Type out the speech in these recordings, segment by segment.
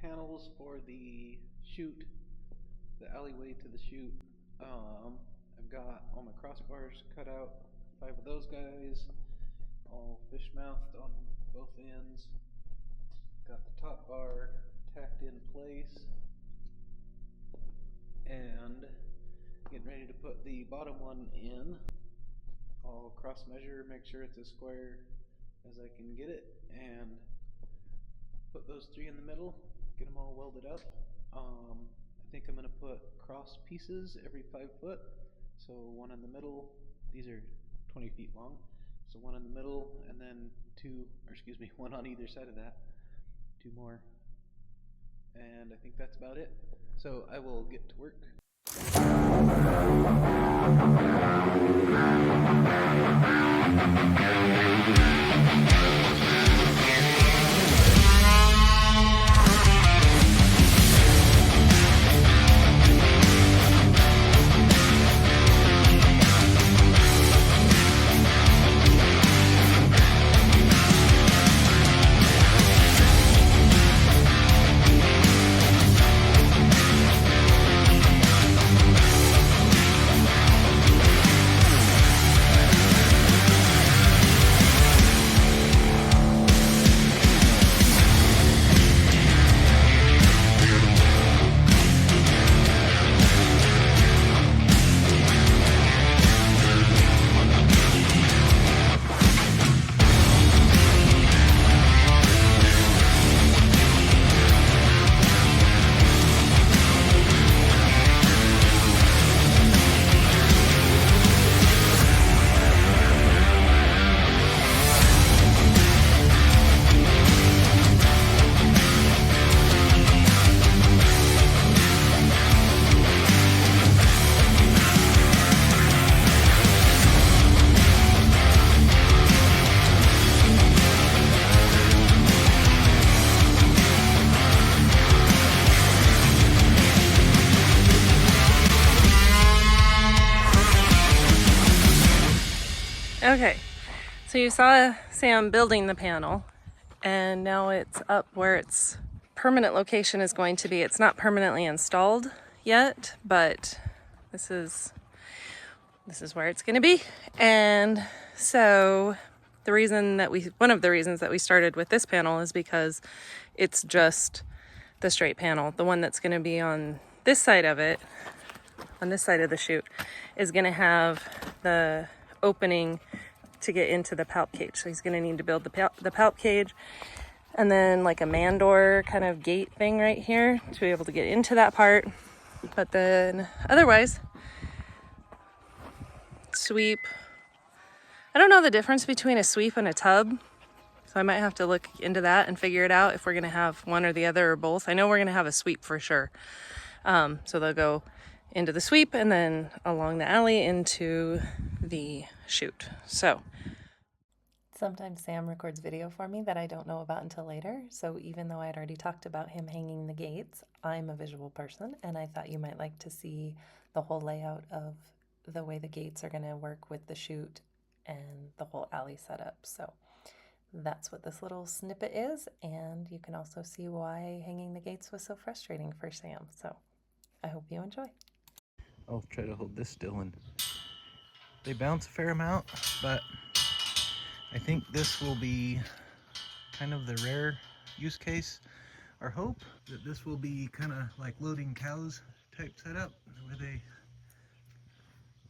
panels for the chute, the alleyway to the chute. I've got all my crossbars cut out, 5 of those guys, all fish mouthed on both ends. Got the top bar tacked in place, and getting ready to put the bottom one in. I'll cross measure, make sure it's as square as I can get it, and put those 3 in the middle, get them all welded up. I think I'm going to put cross pieces every 5 foot, so 1 in the middle. These are 20 feet long, so 1 in the middle, and then 1 on either side of that, 2 more, and I think that's about it. So I will get to work. Okay, so you saw Sam building the panel, and now it's up where its permanent location is going to be. It's not permanently installed yet, but this is where it's going to be. And so one of the reasons that we started with this panel is because it's just the straight panel. The one that's going to be on this side of it, on this side of the chute, is going to have the opening to get into the palp cage. So he's going to need to build the palp cage, and then like a man door kind of gate thing right here to be able to get into that part. But then otherwise, sweep. I don't know the difference between a sweep and a tub, so I might have to look into that and figure it out if we're going to have one or the other or both. I know we're going to have a sweep for sure. So they'll go into the sweep and then along the alley into the chute. So sometimes Sam records video for me that I don't know about until later. So even though I'd already talked about him hanging the gates, I'm a visual person, and I thought you might like to see the whole layout of the way the gates are going to work with the chute and the whole alley setup. So that's what this little snippet is, and you can also see why hanging the gates was so frustrating for Sam. So I hope you enjoy. I'll try to hold this still, and they bounce a fair amount, but I think this will be kind of the rare use case. Our hope that this will be kind of like loading cows type setup, where they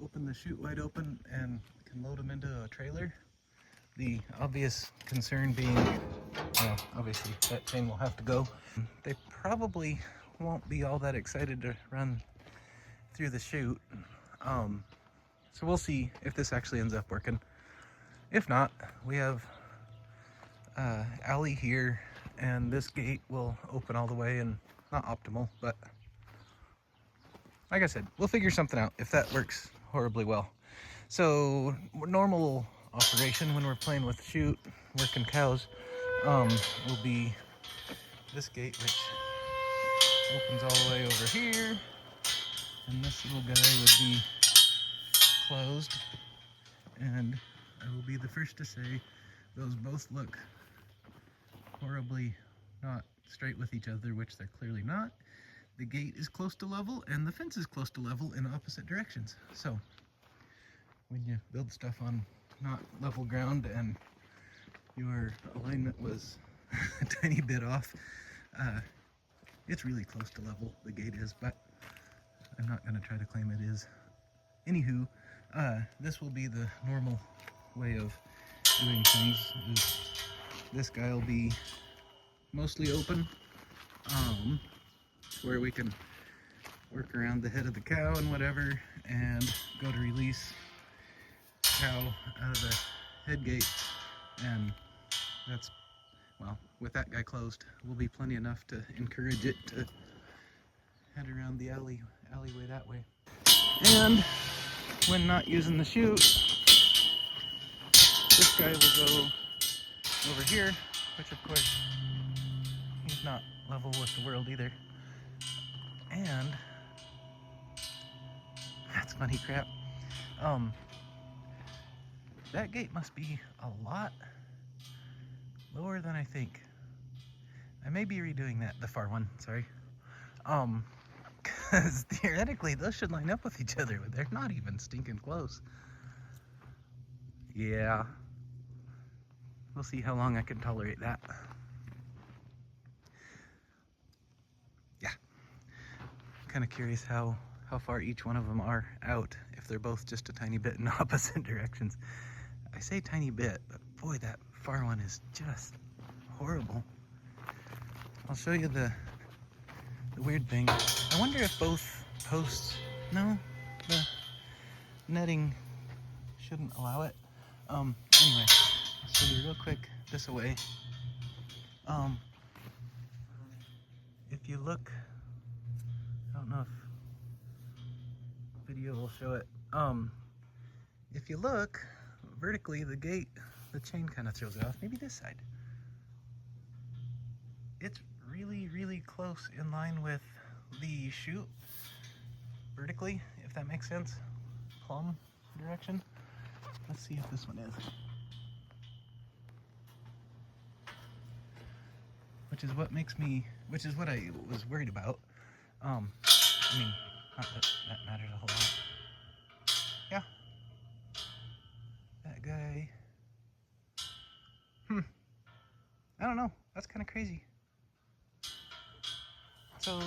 open the chute wide open and can load them into a trailer. The obvious concern being, well, obviously that chain will have to go. They probably won't be all that excited to run through the chute. So we'll see if this actually ends up working. If not, we have alley here, and this gate will open all the way, and not optimal, but like I said, we'll figure something out if that works horribly well. So normal operation when we're playing with the chute, working cows, will be this gate, which opens all the way over here, and this little guy would be closed. And I will be the first to say those both look horribly not straight with each other, which they're clearly not. The gate is close to level and the fence is close to level in opposite directions. So when you build stuff on not level ground and your alignment was a tiny bit off, it's really close to level, the gate is, but I'm not going to try to claim it is. Anywho, this will be the normal way of doing things. This guy will be mostly open, where we can work around the head of the cow and whatever, and go to release cow out of the head gate, and that's, well, with that guy closed, will be plenty enough to encourage it to head around the alleyway that way. And when not using the chute, this guy will go over here, which of course he's not level with the world either. And that's funny crap. That gate must be a lot lower than I think. I may be redoing that, the far one, sorry. Because theoretically those should line up with each other, but they're not even stinking close. Yeah. We'll see how long I can tolerate that. Yeah. Kind of curious how far each one of them are out, if they're both just a tiny bit in opposite directions. I say tiny bit, but boy, that far one is just horrible. I'll show you the weird thing. I wonder if both posts, no, the netting shouldn't allow it. Anyway, I'll show you real quick this away. If you look, I don't know if video will show it. If you look vertically, the gate, the chain kind of throws it off. Maybe this side. It's really close in line with the chute vertically, if that makes sense. Plumb direction. Let's see if this one is. Which is what I was worried about. I mean, not that that matters a whole lot. Yeah. That guy. I don't know. That's kind of crazy. So,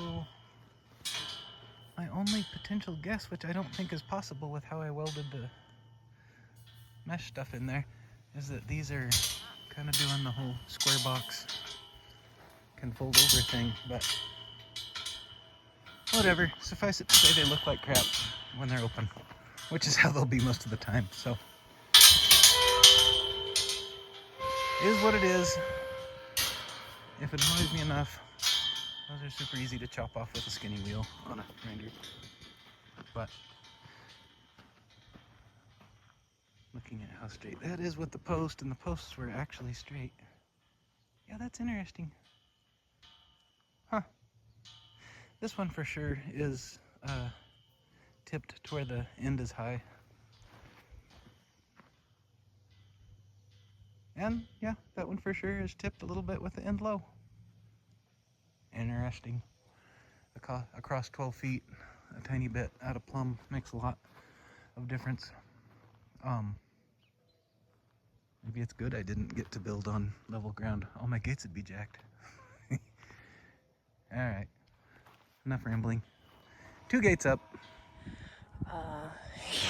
my only potential guess, which I don't think is possible with how I welded the mesh stuff in there, is that these are kind of doing the whole square box can fold over thing, but whatever. Suffice it to say they look like crap when they're open, which is how they'll be most of the time. So, it is what it is. If it annoys me enough, those are super easy to chop off with a skinny wheel on a grinder. But looking at how straight that is with the post, and the posts were actually straight. Yeah, that's interesting. Huh. This one for sure is tipped to where the end is high. And yeah, that one for sure is tipped a little bit with the end low. Interesting. Across 12 feet, a tiny bit out of plumb makes a lot of difference. Maybe it's good I didn't get to build on level ground. All my gates would be jacked. Alright, enough rambling. 2 gates up.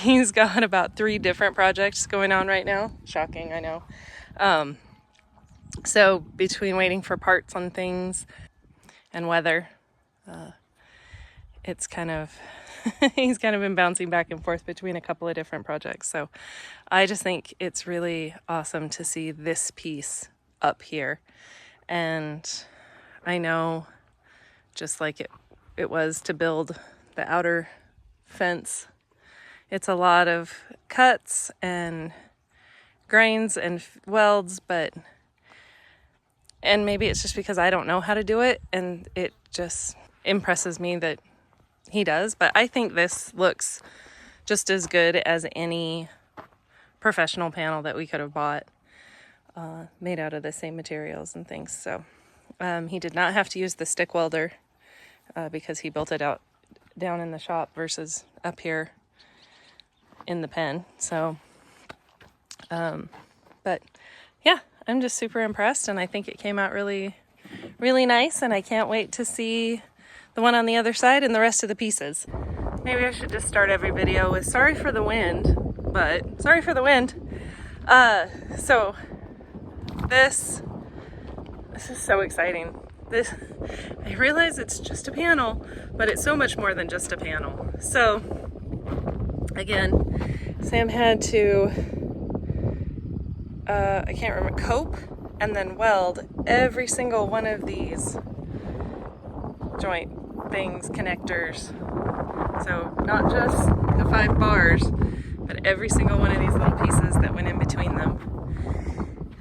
He's got about 3 different projects going on right now. Shocking, I know. So between waiting for parts on things and weather, it's kind of, he's kind of been bouncing back and forth between a couple of different projects. So I just think it's really awesome to see this piece up here. And I know, just like it was to build the outer fence, it's a lot of cuts and grains and welds, and maybe it's just because I don't know how to do it, and it just impresses me that he does. But I think this looks just as good as any professional panel that we could have bought, made out of the same materials and things. So He did not have to use the stick welder because he built it out down in the shop versus up here in the pen. So, but yeah, I'm just super impressed, and I think it came out really, really nice, and I can't wait to see the one on the other side and the rest of the pieces. Maybe I should just start every video with sorry for the wind, but sorry for the wind. So this is so exciting. I realize it's just a panel, but it's so much more than just a panel. So again, Sam had to, I can't remember, cope and then weld every single one of these joint things, connectors. So not just the 5 bars, but every single one of these little pieces that went in between them.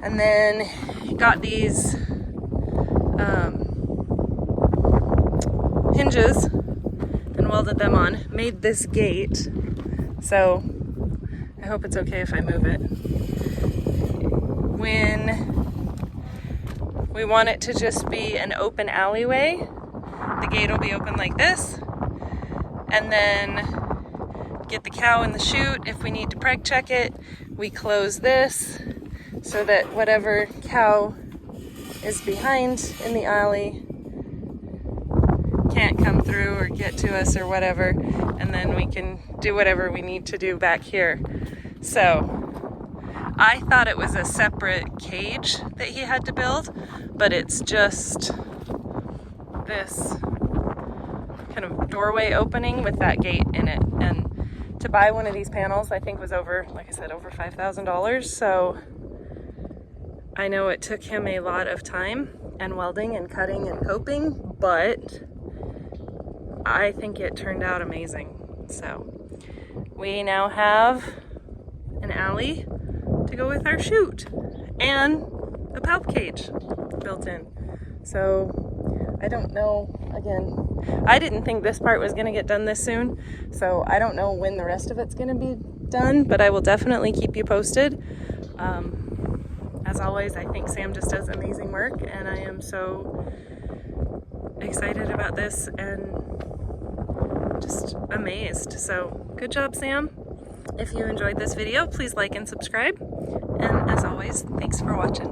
And then got these hinges and welded them on, made this gate. So I hope it's okay if I move it. When we want it to just be an open alleyway, the gate will be open like this, and then get the cow in the chute. If we need to preg check it, we close this so that whatever cow is behind in the alley can't come through or get to us or whatever, and then we can do whatever we need to do back here. So I thought it was a separate cage that he had to build, but it's just this kind of doorway opening with that gate in it. And to buy one of these panels, I think was over, like I said, over $5,000. So I know it took him a lot of time and welding and cutting and coping, but I think it turned out amazing. So we now have an alley to go with our chute and a palp cage built in. So I don't know, again, I didn't think this part was going to get done this soon, so I don't know when the rest of it's going to be done, but I will definitely keep you posted. As always, I think Sam just does amazing work, and I am so excited about this and just amazed. So good job, Sam. If you enjoyed this video, please like and subscribe. And as always, thanks for watching.